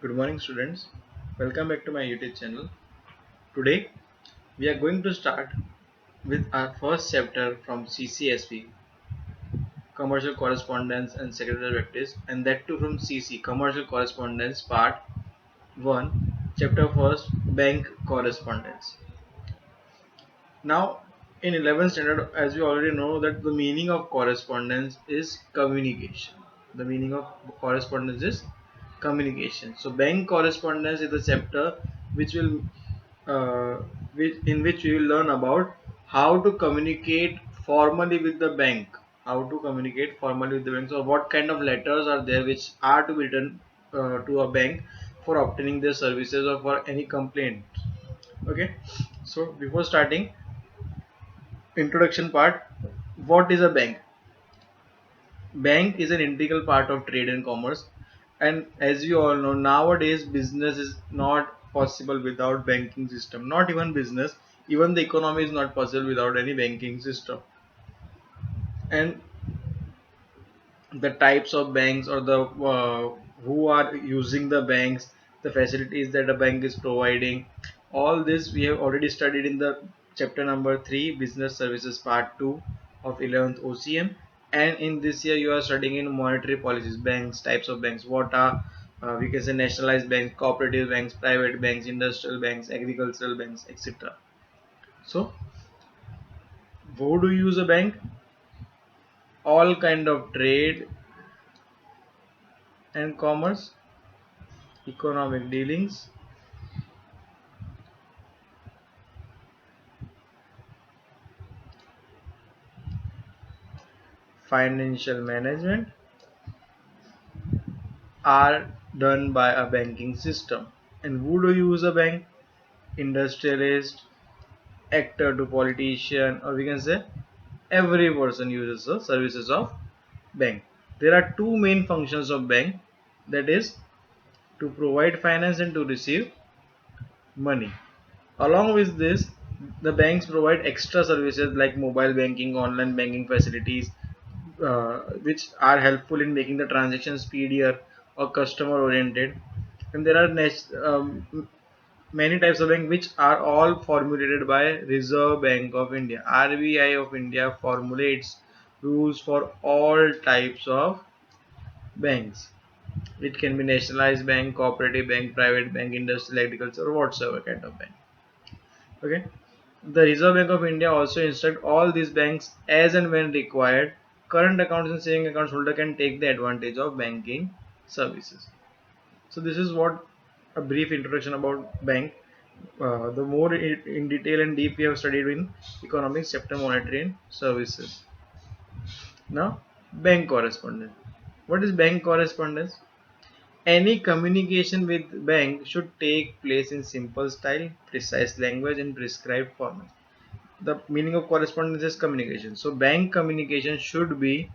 Good morning, students. Welcome back to my YouTube channel. Today, we are going to start with our first chapter from Ccsp, Commercial Correspondence and Secretary Practice, and that too from CC, Commercial Correspondence Part 1, Chapter 1st, Bank Correspondence. Now, in 11th standard, as we already know, that the meaning of correspondence is communication. The meaning of correspondence is communication. So, bank correspondence is the chapter which will, uh, in which we will learn about how to communicate formally with the bank. How to communicate formally with the bank. So, what kind of letters are there which are to be written to a bank for obtaining their services or for any complaint. Okay. So, before starting introduction part, what is a bank? Bank is an integral part of trade and commerce, and as you all know, nowadays business is not possible without banking system. Not even business, even the economy is not possible without any banking system. And the types of banks or the who are using the banks, the facilities that a bank is providing, all this we have already studied in the chapter number 3, business services part 2 of 11th OCM. And in this year you are studying in monetary policies, banks, types of banks, what are we can say nationalized banks, cooperative banks, private banks, industrial banks, agricultural banks, etc. So who do you use a bank? All kind of trade and commerce, economic dealings, financial management are done by a banking system. And who do use a bank? Industrialist, actor to politician, or we can say every person uses the services of bank. There are two main functions of bank, that is to provide finance and to receive money. Along with this, the banks provide extra services like mobile banking, online banking facilities, which are helpful in making the transaction speedier or customer oriented. And there are many types of bank which are all formulated by Reserve Bank of India. RBI of India formulates rules for all types of banks. It can be nationalized bank, cooperative bank, private bank, industrial, agriculture, or whatsoever kind of bank. Okay. The Reserve Bank of India also instruct all these banks as and when required. Current accounts and saving accounts holder can take the advantage of banking services. So this is what a brief introduction about bank. The more in detail and deep we have studied in economics chapter monetary and services. Now bank correspondence. What is bank correspondence? Any communication with bank should take place in simple style, precise language and prescribed format. The meaning of correspondence is communication. So bank communication should be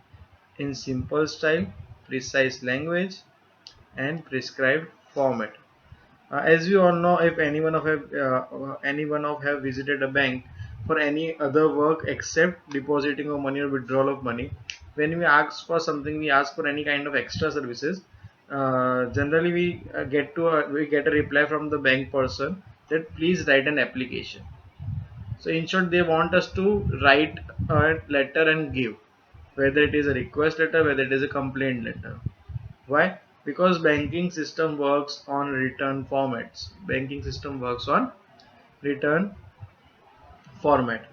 in simple style, precise language and prescribed format. As you all know, if anyone of have visited a bank for any other work except depositing of money or withdrawal of money, when we ask for something, we ask for any kind of extra services. Generally, we get a reply from the bank person that please write an application. So in short, they want us to write a letter and give, whether it is a request letter, whether it is a complaint letter. Why? Because banking system works on return formats. Banking system works on return format.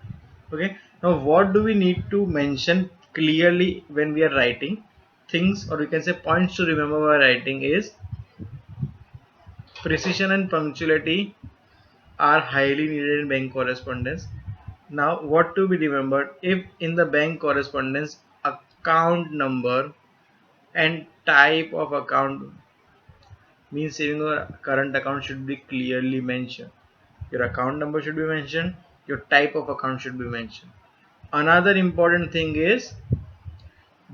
Okay. Now, what do we need to mention clearly when we are writing things, or we can say points to remember while writing is precision and punctuality are highly needed in bank correspondence. Now, what to be remembered? If in the bank correspondence, account number and type of account means saving or current account should be clearly mentioned. Your account number should be mentioned, your type of account should be mentioned. Another important thing is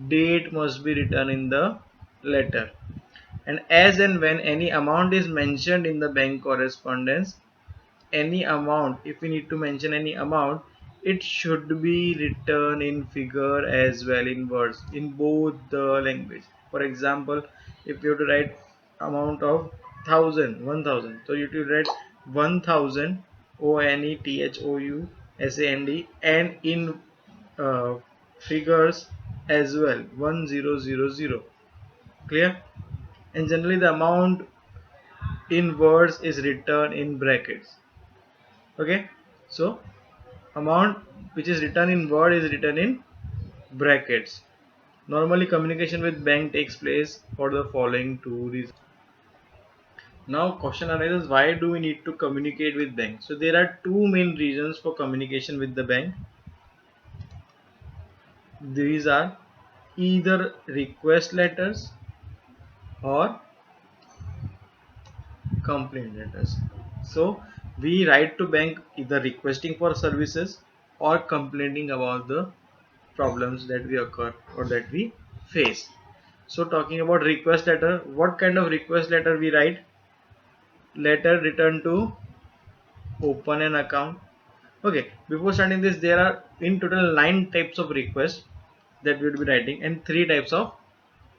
date must be written in the letter. And as and when any amount is mentioned in the bank correspondence, any amount, if we need to mention any amount, it should be written in figure as well in words in both the language. For example, if you have to write amount of 1000. So you to write 1000 ONETHOUSAND and in uh, figures as well 1000. Clear? And generally the amount in words is written in brackets. Okay, so amount which is written in word is written in brackets. Normally communication with bank takes place for the following two reasons. Now question arises, why do we need to communicate with bank? So there are two main reasons for communication with the bank. These are either request letters or complaint letters. So we write to bank either requesting for services or complaining about the problems that we occur or that we face. So talking about request letter, what kind of request letter we write? Letter written to open an account. Okay, before starting this, there are in total 9 types of requests that we would be writing and 3 types of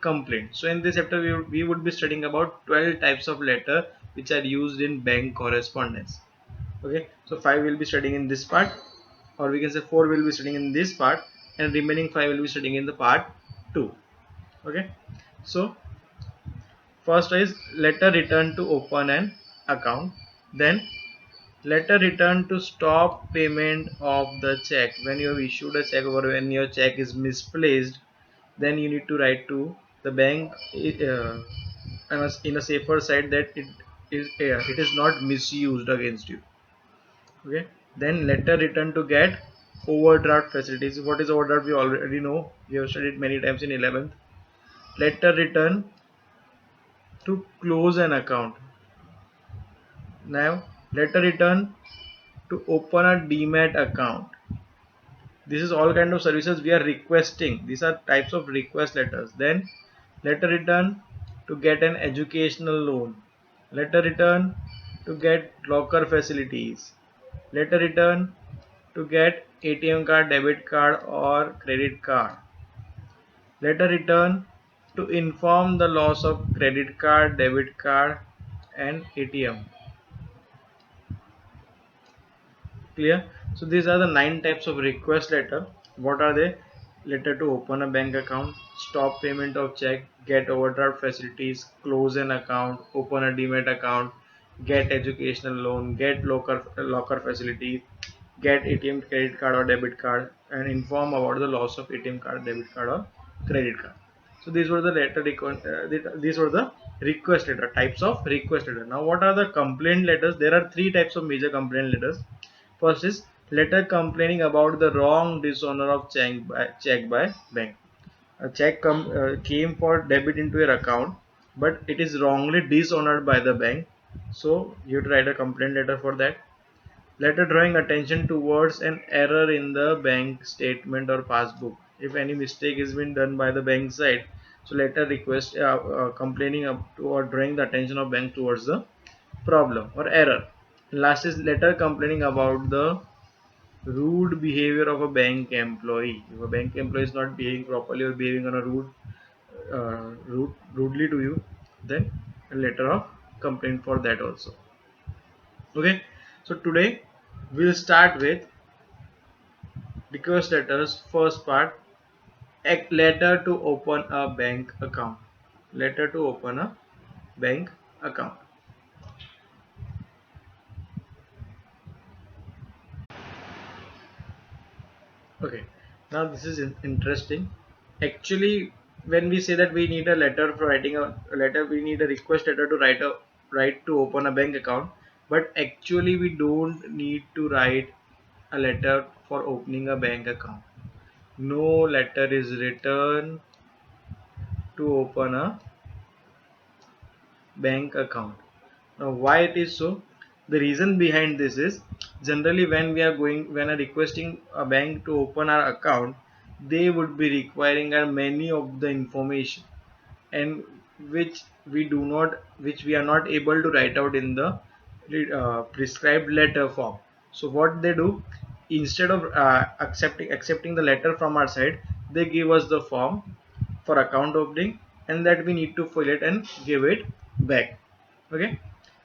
complaint. So in this chapter we would be studying about 12 types of letter which are used in bank correspondence. Okay, so 5 will be studying in this part, or we can say 4 will be studying in this part, and remaining 5 will be studying in the part 2. Okay, so first is letter return to open an account, then letter return to stop payment of the check. When you have issued a check or when your check is misplaced, then you need to write to the bank in a safer side that it is not misused against you. Okay, then letter return to get overdraft facilities. What is overdraft? We already know, we have studied many times in 11th. Letter return to close an account. Now letter return to open a demat account. This is all kind of services we are requesting. These are types of request letters. Then letter return to get an educational loan. Letter return to get locker facilities. Letter return to get ATM card, debit card or credit card. Letter return to inform the loss of credit card, debit card and ATM. Clear? So these are the 9 types of request letter. What are they? Letter to open a bank account, stop payment of check, get overdraft facilities, close an account, open a demat account, get educational loan, get locker facility, get ATM credit card or debit card, and inform about the loss of ATM card, debit card or credit card. So these were the these were the request letter, types of request letter. Now what are the complaint letters? There are 3 types of major complaint letters. First is letter complaining about the wrong dishonor of check by bank. A check came for debit into your account, but it is wrongly dishonored by the bank. So you have to write a complaint letter for that. Letter drawing attention towards an error in the bank statement or passbook. If any mistake has been done by the bank side, so letter request complaining up to or drawing the attention of bank towards the problem or error. Last is letter complaining about the rude behavior of a bank employee. If a bank employee is not behaving properly or behaving on a rudely to you, then a letter of complaint for that also. Okay, so today we'll start with request letters. First part, a letter to open a bank account. Letter to open a bank account. Okay, now this is interesting. Actually, when we say that we need a letter for writing a letter, we need a request letter to write to open a bank account. But actually, we don't need to write a letter for opening a bank account. No letter is written to open a bank account. Now, why it is so? The reason behind this is generally when we are requesting a bank to open our account, they would be requiring our many of the information, and which we are not able to write out in the prescribed letter form. So what they do, instead of accepting the letter from our side, they give us the form for account opening, and that we need to fill it and give it back. Okay,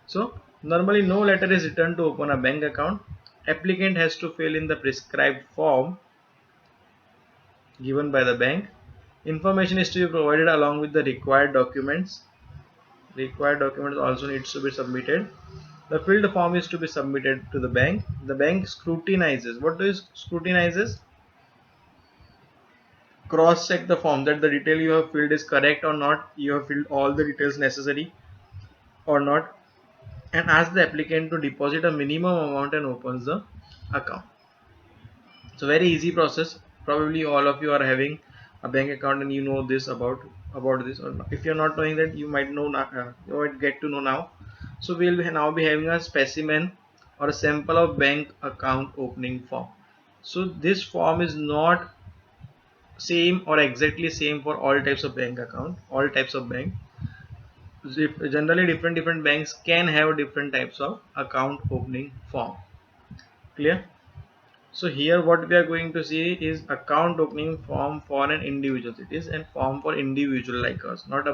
so normally no letter is returned to open a bank account. Applicant has to fill in the prescribed form given by the bank. Information is to be provided along with the required documents. Required documents also needs to be submitted. The filled form is to be submitted to the bank. The bank scrutinizes. What is scrutinizes? Cross check the form that the detail you have filled is correct or not. You have filled all the details necessary or not, and ask the applicant to deposit a minimum amount and opens the account. It's a very easy process. Probably all of you are having a bank account and you know this about this, or if you're not knowing that, you might know you might get to know now. So we'll now be having a specimen or a sample of bank account opening form. So this form is not same or exactly same for all types of bank account, all types of bank. Generally different banks can have different types of account opening form. Clear? So here what we are going to see is account opening form for an individual. It is a form for individual like us, not a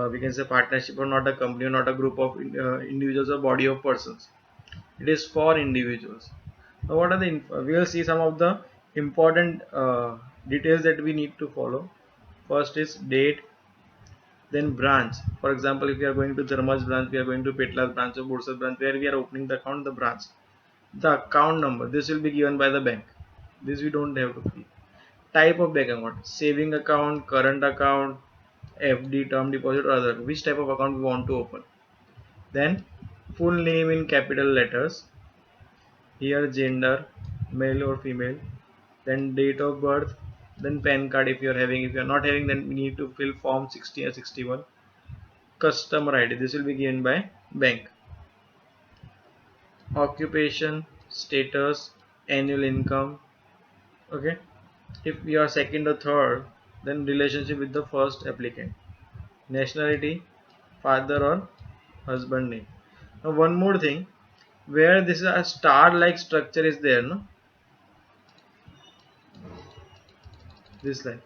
we can say partnership, or not a company, or not a group of individuals or body of persons. It is for individuals. Now what are the we will see some of the important details that we need to follow. First is date, then branch. For example, if we are going to Dharma's branch, we are going to Petla's branch or Bursa's branch, where we are opening the account, the branch. The account number, this will be given by the bank. This we don't have to fill. Type of bank account, saving account, current account, FD, term deposit, or other. Which type of account we want to open. Then full name in capital letters. Here gender, male or female. Then date of birth. Then PAN card if you are having. If you are not having, then we need to fill form 60 or 61. Customer ID. This will be given by bank. Occupation, status, annual income. Okay. If we are second or third, then relationship with the first applicant. Nationality, father or husband name. Now one more thing, where this is a star like structure is there, no? This line.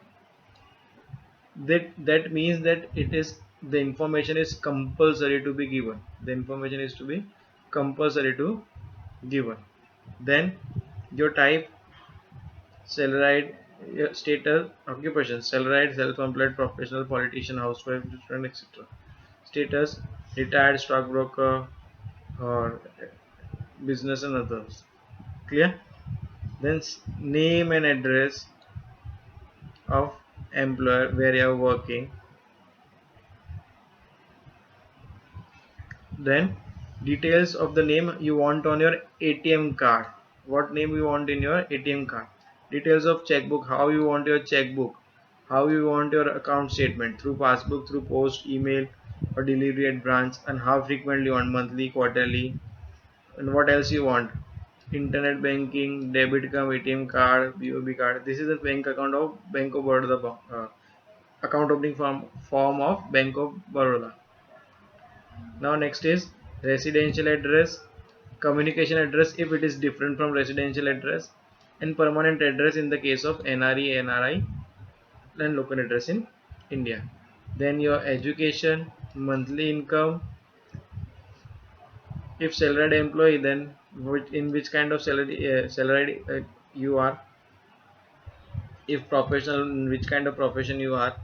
That means that it is, the information is compulsory to be given. The information is to be compulsory to given. Then your type, salaried, status, occupation, salaried, self-employed, professional, politician, housewife, student, etc. Status, retired, stockbroker, or business and others. Clear? Then name and address of employer where you are working. Then details of the name you want on your ATM card. What name you want in your ATM card. Details of checkbook, how you want your checkbook, how you want your account statement, through passbook, through post, email, or delivery at branch, and how frequently you want, monthly, quarterly, and what else you want. Internet banking, debit card, ATM card, BOB card. This is the bank account of Bank of Baroda, account opening form of Bank of Baroda. Now next is residential address, communication address if it is different from residential address, and permanent address in the case of NRE, NRI, and local address in India. Then your education, monthly income. If salaried employee, then in which kind of salaried you are. If professional, in which kind of profession you are.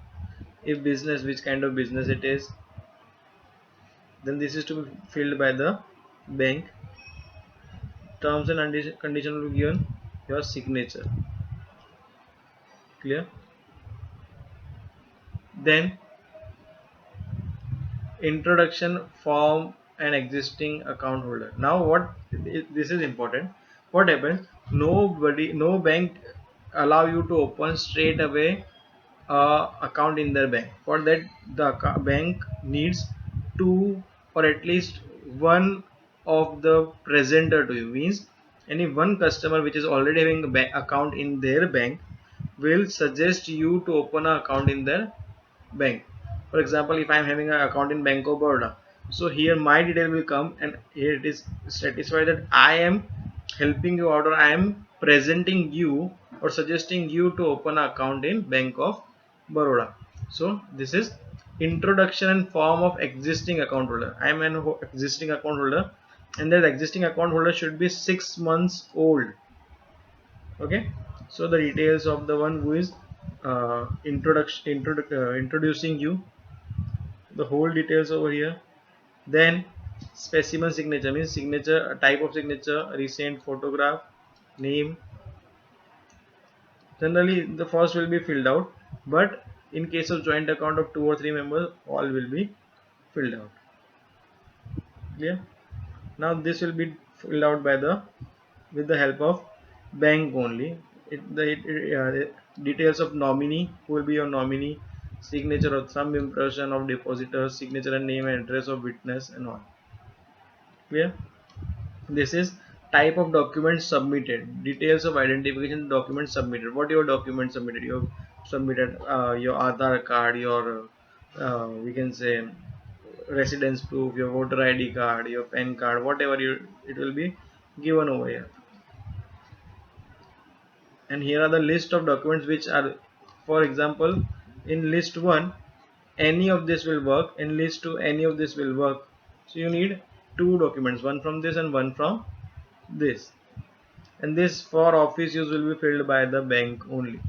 If business, which kind of business it is. Then this is to be filled by the bank. Terms and conditions will be given your signature. Clear? Then introduction form and existing account holder. Now what, this is important. What happens? No bank allow you to open straight away account in their bank. For that, the bank needs two or at least one of the presenter to you. Means any one customer which is already having a bank account in their bank will suggest you to open an account in their bank. For example, if I am having an account in Bank of Baroda, so here my detail will come, and here it is satisfied that I am helping you out, or I am presenting you or suggesting you to open an account in Bank of Baroda. So this is Introduction and form of existing account holder. I am an existing account holder, and that existing account holder should be 6 months old. Okay, so the details of the one who is introducing you, the whole details over here. Then specimen signature means signature, type of signature, recent photograph, name. Generally the first will be filled out, but in case of joint account of 2 or 3 members, all will be filled out. Clear? Now this will be filled out by the with the help of bank only. Details of nominee, who will be your nominee, signature of some impression of depositor, signature and name and address of witness, and all. Clear? This is type of document submitted, details of identification document submitted. What your document submitted? You have submitted your Aadhaar card, your we can say residence proof, your voter ID card, your PAN card, whatever you, it will be given over here. And here are the list of documents which are, for example, in list 1 any of this will work, in list 2 any of this will work. So you need 2 documents, one from this and one from this, and this for office use will be filled by the bank only.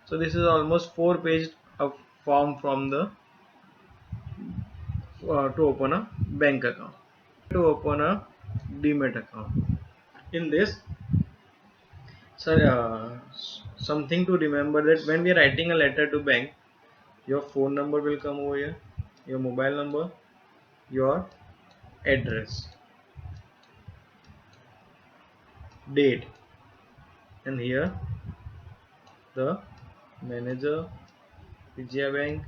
So this is almost 4 pages of form from the to open a bank account, to open a demat account. In this, so something to remember, that when we are writing a letter to bank, your phone number will come over here, your mobile number, your address, date, and here the manager, Vijaya Bank,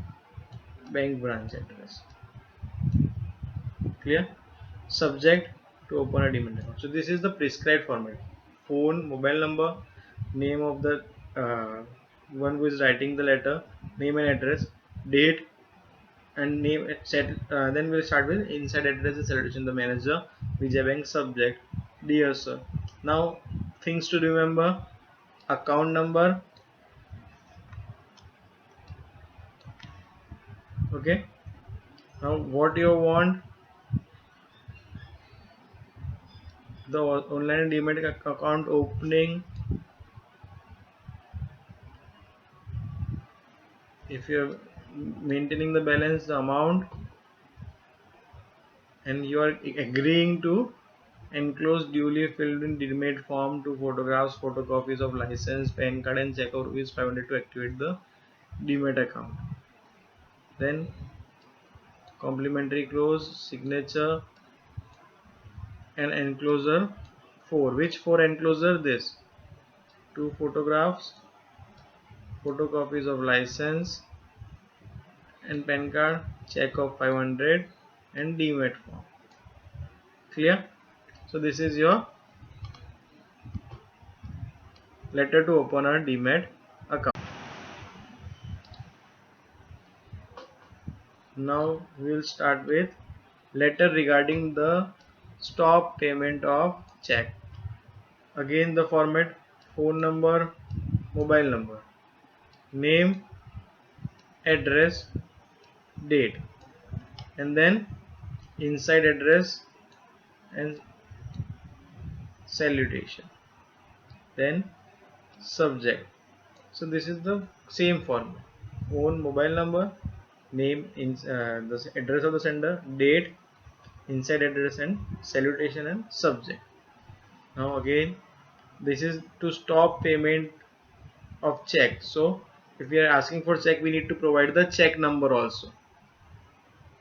bank branch address. Clear? Subject to open a demat account. So this is the prescribed format: phone, mobile number, name of the one who is writing the letter, name and address, date and name set. Then we'll start with inside address and salutation. The manager, Vijay Bank. Subject: dear sir. Now things to remember: account number. Okay. Now what you want? The online demat account opening. If you are maintaining the balance, the amount, and you are agreeing to enclose duly filled in demat form, to photographs, photocopies of license, PAN card, and check of ₹500 to activate the demat account. Then complimentary close, signature, and enclosure 4. Which 4 enclosure? This 2 photographs, photocopies of license and PAN card, check of 500, and demat form. Clear? So this is your letter to open a demat account. Now we will start with letter regarding the stop payment of check. Again the format: phone number, mobile number, name, address, date, and then inside address and salutation, then subject. So this is the same format: phone, mobile number, name, the address of the sender, date, inside address and salutation, and subject. Now again, this is to stop payment of check. So if we are asking for check, we need to provide the check number also.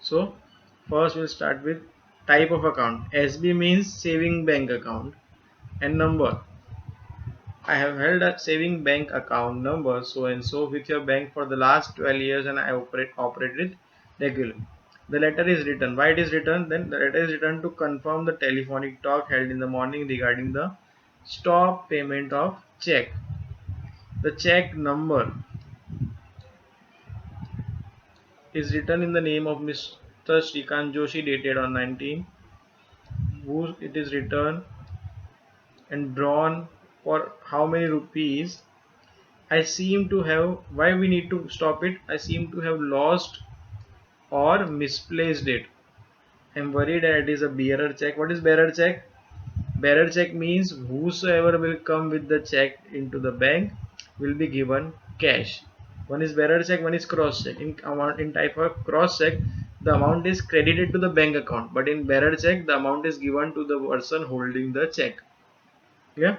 So first we'll start with type of account. SB means saving bank account, and number: I have held a saving bank account number so and so with your bank for the last 12 years, and I operated regularly. The letter is written. Why it is written? Then the letter is written to confirm the telephonic talk held in the morning regarding the stop payment of check. The check number is written in the name of Mr. Shrikant Joshi, dated on 19, who it is written and drawn for how many rupees. I seem to have, why we need to stop it? I seem to have lost or misplaced it. I'm worried that it is a bearer check. What is bearer check? Bearer check means whosoever will come with the check into the bank will be given cash. One is bearer check, one is cross check. In type of cross check, the amount is credited to the bank account, but in bearer check, the amount is given to the person holding the check. Yeah.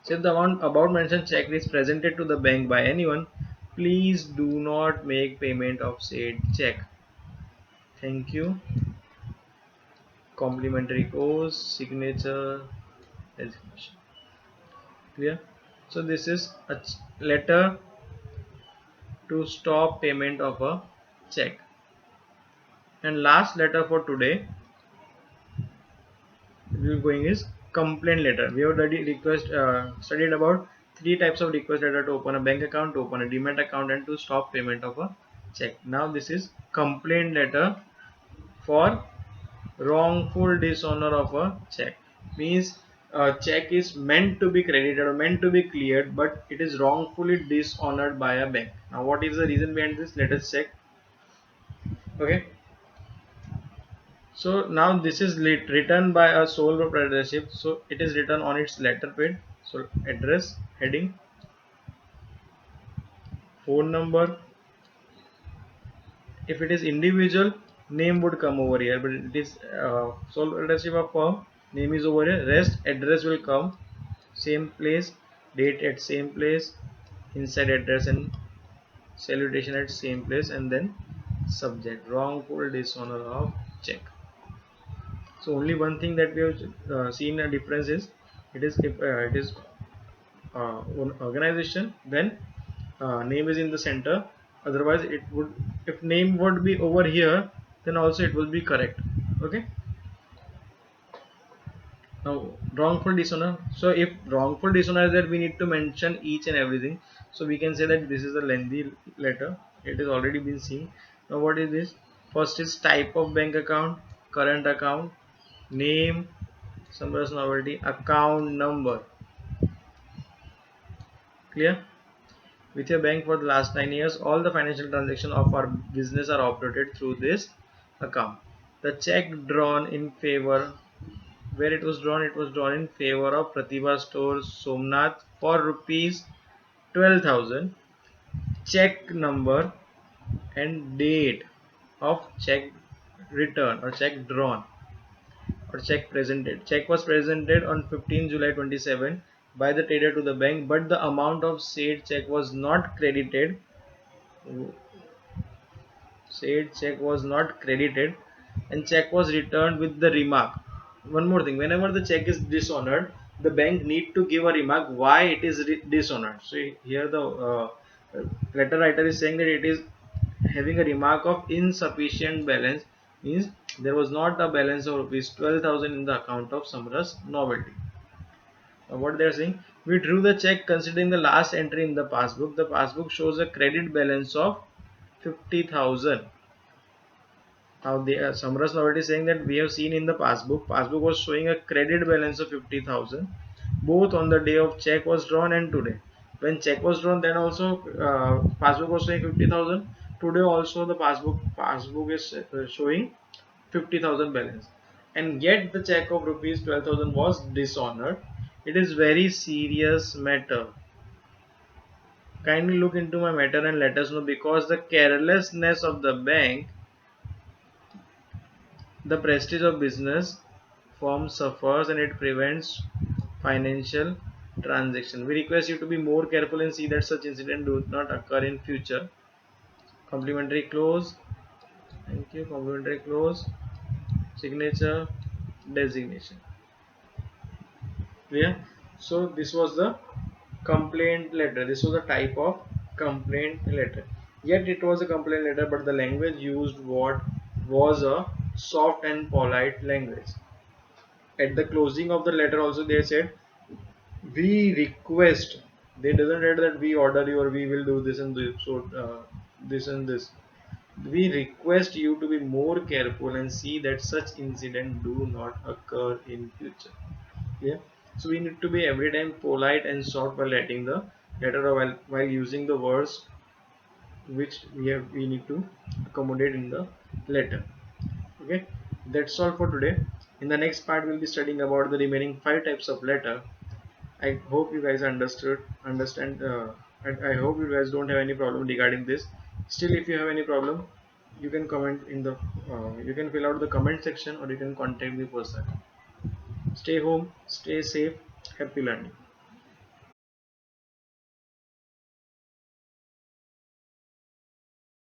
So if the amount above mentioned check is presented to the bank by anyone, please do not make payment of said check. Thank you. Complimentary course, signature, execution. Clear? So this is a letter to stop payment of a check. And last letter for today we are going is complaint letter. We have already studied about three types of request letter: to open a bank account, to open a demat account, and to stop payment of a check. Now this is complaint letter for wrongful dishonor of a check. Means a check is meant to be credited or meant to be cleared, but it is wrongfully dishonored by a bank. Now what is the reason behind this? Let us check. Okay, so now this is written by a sole proprietorship, so it is written on its letterhead. So address, heading, phone number. If it is individual, name would come over here, but it is sole proprietorship of firm, name is over here. Rest address will come, same place, date at same place, inside address and salutation at same place, and then subject wrongful dishonor of check. So only one thing that we have seen a difference is, it is if it is organization, then name is in the center. Otherwise it would, if name would be over here, then also it will be correct. Okay. Now wrongful dishonor, so if wrongful dishonor is that we need to mention each and everything, so we can say that this is a lengthy letter. It is already been seen. Now what is this? First is type of bank account, current account, name, summers novelty, account number. Clear? With your bank for the last 9 years, all the financial transactions of our business are operated through this account. The check drawn in favor, where it was drawn? It was drawn in favor of Pratibha Stores Somnath for rupees 12,000. Check number and date of check return or check drawn or check presented. Check was presented on 15 July 27 by the trader to the bank, but the amount of said check was not credited. Said check was not credited, and check was returned with the remark. One more thing: whenever the check is dishonored, the bank need to give a remark why it is dishonored. So here the letter writer is saying that it is having a remark of insufficient balance, means there was not a balance of rupees 12,000 in the account of Samras Novelty. What they are saying: we drew the check considering the last entry in the passbook. The passbook shows a credit balance of 50,000. Now the Samras Novelty is saying that we have seen in the passbook was showing a credit balance of 50,000 both on the day of check was drawn and today. When check was drawn, then also passbook was showing 50,000. Today also the passbook is showing 50,000 balance, and yet the check of rupees 12,000 was dishonored. It is very serious matter. Kindly look into my matter and let us know, because the carelessness of the bank, the prestige of business firm suffers and it prevents financial transaction. We request you to be more careful and see that such incident do not occur in future. Complimentary close. Thank you. Complimentary close. Signature, designation. Clear? So this was the complaint letter. This was the type of complaint letter. Yet it was a complaint letter, but the language used what was a soft and polite language. At the closing of the letter also they said, we request. They doesn't write that we order you or we will do this and this. So this and this. We request you to be more careful and see that such incident do not occur in future. Yeah. So we need to be every time polite and soft while writing the letter, or while using the words which we need to accommodate in the letter. Okay, that's all for today. In the next part we'll be studying about the remaining five types of letter. I hope you guys understand, and I hope you guys don't have any problem regarding this. Still, if you have any problem, you can comment in the you can fill out the comment section, or you can contact me personally. Stay home, stay safe, happy learning.